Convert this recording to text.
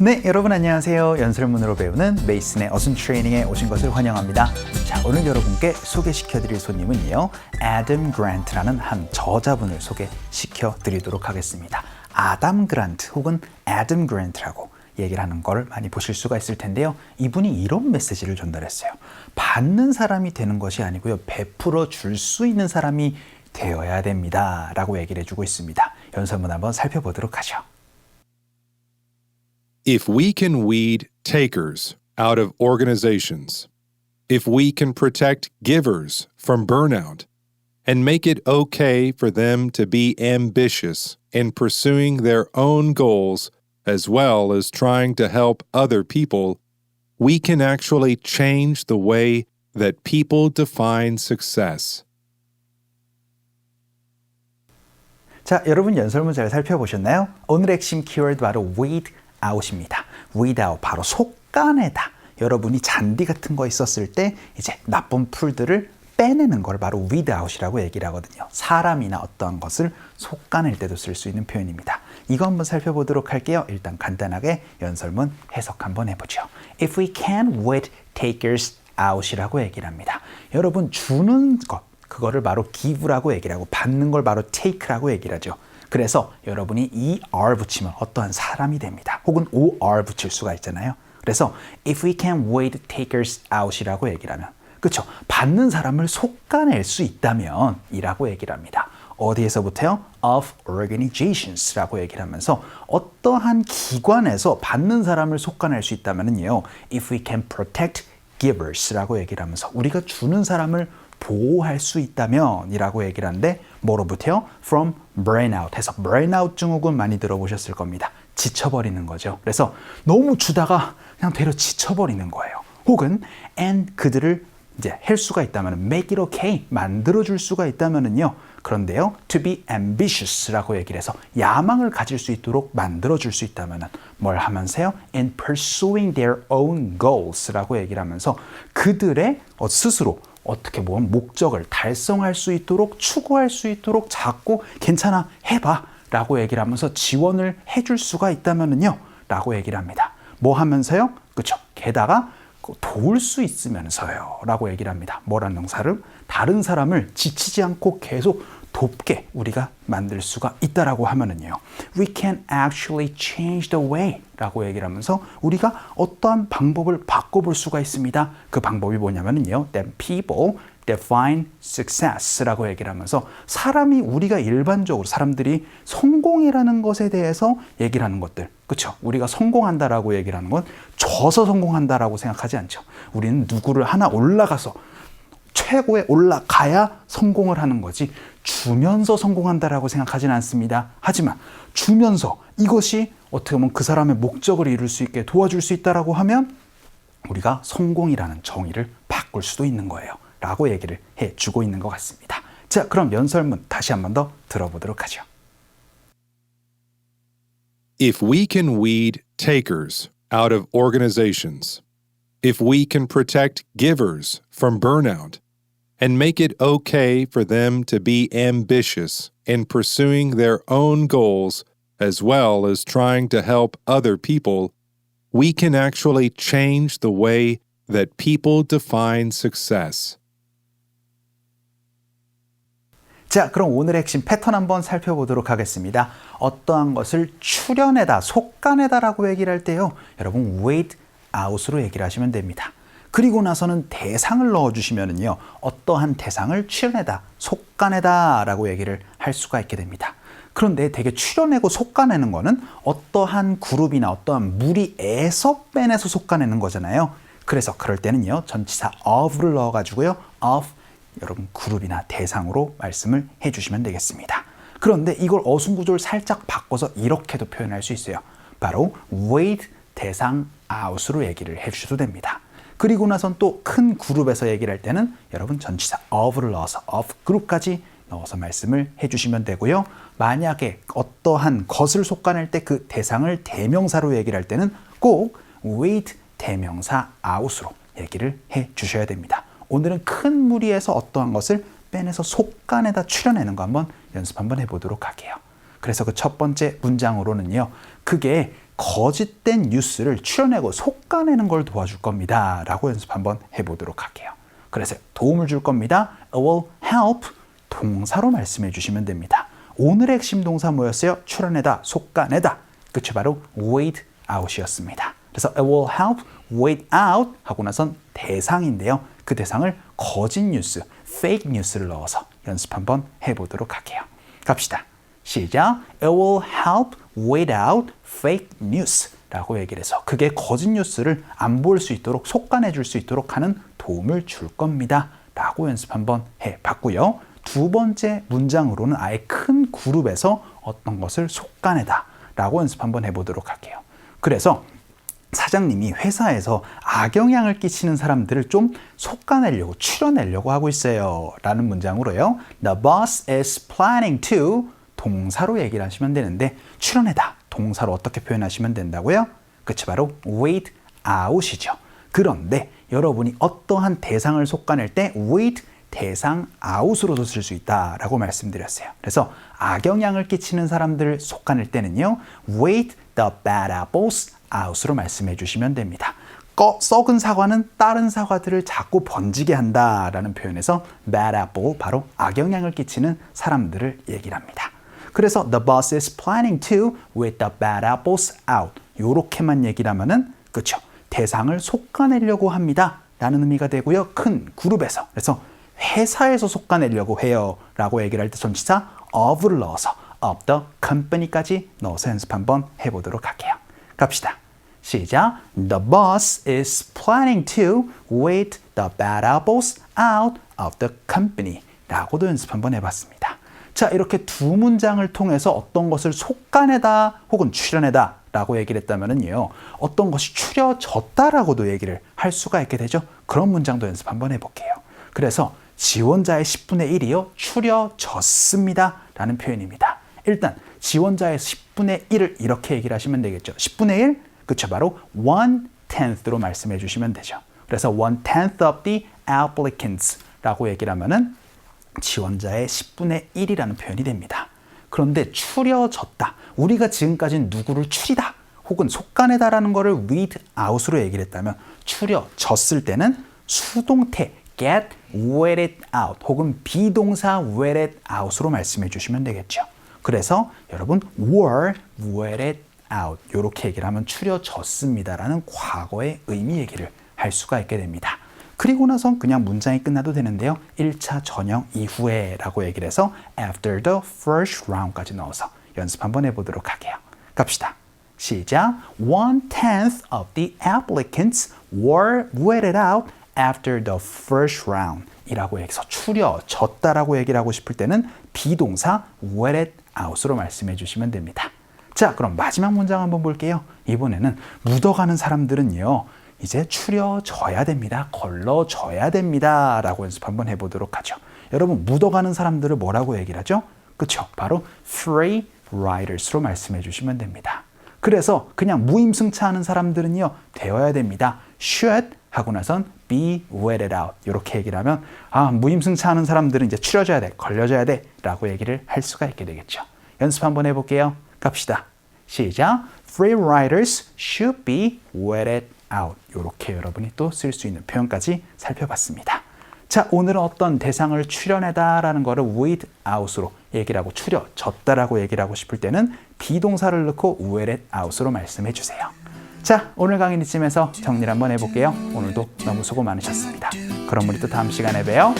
네, 여러분 안녕하세요. 연설문으로 배우는 메이슨의 어순 트레이닝에 오신 것을 환영합니다. 자, 오늘 여러분께 소개시켜드릴 손님은요, 애덤 그랜트라는 한 저자분을 소개시켜드리도록 하겠습니다. 아담 그란트 혹은 애덤 그랜트라고 얘기를 하는 걸 많이 보실 수가 있을 텐데요. 이분이 이런 메시지를 전달했어요. 받는 사람이 되는 것이 아니고요, 베풀어 줄 수 있는 사람이 되어야 됩니다 라고 얘기를 해주고 있습니다. 연설문 한번 살펴보도록 하죠. If we can weed takers out of organizations, if we can protect givers from burnout, and make it okay for them to be ambitious in pursuing their own goals as well as trying to help other people, we can actually change the way that people define success. 자, 여러분 연설문 잘 살펴보셨나요? 오늘의 핵심 키워드 바로 weed out입니다. weed out, 바로 속가내다. 여러분이 잔디 같은 거 있었을 때 이제 나쁜 풀들을 빼내는 걸 바로 weed out이라고 얘기를 하거든요. 사람이나 어떠한 것을 속가낼 때도 쓸 수 있는 표현입니다. 이거 한번 살펴보도록 할게요. 일단 간단하게 연설문 해석 한번 해보죠. If we can weed takers out이라고 얘기를 합니다. 여러분 주는 것, 그거를 바로 give라고 얘기를 하고 받는 걸 바로 take라고 얘기를 하죠. 그래서 여러분이 ER 붙이면 어떠한 사람이 됩니다. 혹은 OR 붙일 수가 있잖아요. 그래서 if we can weed takers out이라고 얘기를 하면, 그렇죠? 받는 사람을 속가낼 수 있다면 이라고 얘기를 합니다. 어디에서부터요? of organisations라고 얘기를 하면서 어떠한 기관에서 받는 사람을 속가낼 수 있다면요, if we can protect givers라고 얘기를 하면서 우리가 주는 사람을 보호할 수 있다면 이라고 얘기를 하는데, 뭐로부터요? from burnout 해서 burnout 증후군 많이 들어보셨을 겁니다. 지쳐버리는 거죠. 그래서 너무 주다가 그냥 되려 지쳐버리는 거예요. 혹은 and 그들을 이제 할 수가 있다면 make it okay 만들어줄 수가 있다면은요, 그런데요 to be ambitious라고 얘기를 해서 야망을 가질 수 있도록 만들어줄 수 있다면은 뭘 하면서요? in pursuing their own goals라고 얘기를 하면서 그들의 스스로 어떻게 보면 목적을 달성할 수 있도록 추구할 수 있도록 자꾸 괜찮아 해봐 라고 얘기를 하면서 지원을 해줄 수가 있다면은요 라고 얘기를 합니다. 뭐 하면서요? 그렇죠. 게다가 도울 수 있으면서요 라고 얘기를 합니다. 뭐라는 동사를? 다른 사람을 지치지 않고 계속 돕게 우리가 만들 수가 있다라고 하면은요, we can actually change the way 라고 얘기를 하면서 우리가 어떠한 방법을 바꿔볼 수가 있습니다. 그 방법이 뭐냐면은요, that people define success라고 얘기를 하면서 사람이, 우리가 일반적으로 사람들이 성공이라는 것에 대해서 얘기를 하는 것들, 그렇죠? 우리가 성공한다라고 얘기를 하는 건 져서 성공한다라고 생각하지 않죠. 우리는 누구를 하나 올라가서 최고에 올라가야 성공을 하는 거지 주면서 성공한다라고 생각하지는 않습니다. 하지만 주면서 이것이 어떻게 보면 그 사람의 목적을 이룰 수 있게 도와줄 수 있다라고 하면 우리가 성공이라는 정의를 바꿀 수도 있는 거예요 라고 얘기를 해주고 있는 것 같습니다. 자, 그럼 연설문 다시 한 번 더 들어보도록 하죠. If we can weed takers out of organizations, if we can protect givers from burnout, and make it okay for them to be ambitious in pursuing their own goals as well as trying to help other people, we can actually change the way that people define success. 자, 그럼 오늘의 핵심 패턴 한번 살펴보도록 하겠습니다. 어떠한 것을 추려내다, 속가내다라고 얘기를 할 때요, 여러분 weed out으로 얘기를 하시면 됩니다. 그리고 나서는 대상을 넣어주시면은요, 어떠한 대상을 추려내다, 속가내다 라고 얘기를 할 수가 있게 됩니다. 그런데 되게 추려내고 속가내는 거는 어떠한 그룹이나 어떠한 무리에서 빼내서 속가내는 거잖아요. 그래서 그럴 때는요, 전치사 of를 넣어가지고요, of 여러분 그룹이나 대상으로 말씀을 해주시면 되겠습니다. 그런데 이걸 어순구조를 살짝 바꿔서 이렇게도 표현할 수 있어요. 바로 weed 대상 out으로 얘기를 해주셔도 됩니다. 그리고 나선 또 큰 그룹에서 얘기를 할 때는 여러분 전치사 of를 넣어서 of 그룹까지 넣어서 말씀을 해주시면 되고요. 만약에 어떠한 것을 속가낼 때 그 대상을 대명사로 얘기를 할 때는 꼭 with 대명사 out으로 얘기를 해주셔야 됩니다. 오늘은 큰 무리에서 어떠한 것을 빼내서 속가내다 추려내는 거 한번 연습 한번 해보도록 할게요. 그래서 그 첫 번째 문장으로는요, 그게 거짓된 뉴스를 추려내고 속아내는 걸 도와줄 겁니다. 라고 연습 한번 해보도록 할게요. 그래서 도움을 줄 겁니다. It will help 동사로 말씀해 주시면 됩니다. 오늘의 핵심 동사 뭐였어요? 추려내다, 속아내다. 끝이 바로 weed out이었습니다. 그래서 it will help weed out 하고 나선 대상인데요. 그 대상을 거짓 뉴스, fake 뉴스를 넣어서 연습 한번 해보도록 할게요. 갑시다. 시작. It will help weed out fake news 라고 얘기를 해서 그게 거짓 뉴스를 안 볼 수 있도록 속아내 줄 수 있도록 하는 도움을 줄 겁니다. 라고 연습 한번 해봤고요. 두 번째 문장으로는 아예 큰 그룹에서 어떤 것을 속아내다 라고 연습 한번 해보도록 할게요. 그래서 사장님이 회사에서 악영향을 끼치는 사람들을 좀 속아내려고 추려내려고 하고 있어요 라는 문장으로요. The boss is planning to 동사로 얘기를 하시면 되는데 추려내다 동사로 어떻게 표현하시면 된다고요? 그치 바로 weed out이죠. 그런데 여러분이 어떠한 대상을 속아낼 때 weed 대상 out으로도 쓸 수 있다라고 말씀드렸어요. 그래서 악영향을 끼치는 사람들을 속아낼 때는요. weed the bad apples out으로 말씀해 주시면 됩니다. 썩은 사과는 다른 사과들을 자꾸 번지게 한다라는 표현에서 bad apple 바로 악영향을 끼치는 사람들을 얘기를 합니다. 그래서 the boss is planning to with the bad apples out 요렇게만 얘기를 하면은 그렇죠. 대상을 속아내려고 합니다 라는 의미가 되고요. 큰 그룹에서 그래서 회사에서 속아내려고 해요 라고 얘기를 할 때 전치사 of를 넣어서 of the company까지 넣어서 연습 한번 해보도록 할게요. 갑시다. 시작. The boss is planning to weed the bad apples out of the company 라고도 연습 한번 해봤습니다. 자, 이렇게 두 문장을 통해서 어떤 것을 속아내다 혹은 추려내다 라고 얘기를 했다면요. 어떤 것이 추려졌다라고도 얘기를 할 수가 있게 되죠. 그런 문장도 연습 한번 해볼게요. 그래서 지원자의 10분의 1이요. 추려졌습니다 라는 표현입니다. 일단 지원자의 10분의 1을 이렇게 얘기를 하시면 되겠죠. 10분의 1? 그쵸, 바로 1/10th로 말씀해 주시면 되죠. 그래서 1/10 of the applicants 라고 얘기를 하면은 지원자의 10분의 1이라는 표현이 됩니다. 그런데 추려졌다. 우리가 지금까지 누구를 추리다 혹은 속아내다라는 것을 weed out으로 얘기를 했다면 추려졌을 때는 수동태 get weeded out 혹은 비동사 weeded out으로 말씀해 주시면 되겠죠. 그래서 여러분 were weeded out 이렇게 얘기를 하면 추려졌습니다라는 과거의 의미 얘기를 할 수가 있게 됩니다. 그리고 나선 그냥 문장이 끝나도 되는데요. 1차 전형 이후에 라고 얘기를 해서 after the first round까지 넣어서 연습 한번 해보도록 할게요. 갑시다. 시작. 1/10 of the applicants were weeded out after the first round 이라고 해서 추려졌다라고 얘기를 하고 싶을 때는 비동사 weeded out으로 말씀해 주시면 됩니다. 자, 그럼 마지막 문장 한번 볼게요. 이번에는 묻어가는 사람들은요. 이제 추려져야 됩니다. 걸러져야 됩니다. 라고 연습 한번 해보도록 하죠. 여러분 묻어가는 사람들을 뭐라고 얘기를 하죠? 그쵸? 바로 free riders로 말씀해 주시면 됩니다. 그래서 그냥 무임승차하는 사람들은요. 되어야 됩니다. should 하고 나선 be weeded out 이렇게 얘기를 하면 무임승차하는 사람들은 이제 추려져야 돼. 걸려져야 돼. 라고 얘기를 할 수가 있게 되겠죠. 연습 한번 해볼게요. 갑시다. 시작. Free riders should be weeded out. 이렇게 여러분이 또 쓸 수 있는 표현까지 살펴봤습니다. 자, 오늘은 어떤 대상을 추려내다라는 거를 weed out으로 얘기를 하고 추려졌다라고 얘기를 하고 싶을 때는 비동사를 넣고 weeded out으로 말씀해 주세요. 자, 오늘 강의는 이쯤에서 정리를 한번 해볼게요. 오늘도 너무 수고 많으셨습니다. 그럼 우리 또 다음 시간에 봬요.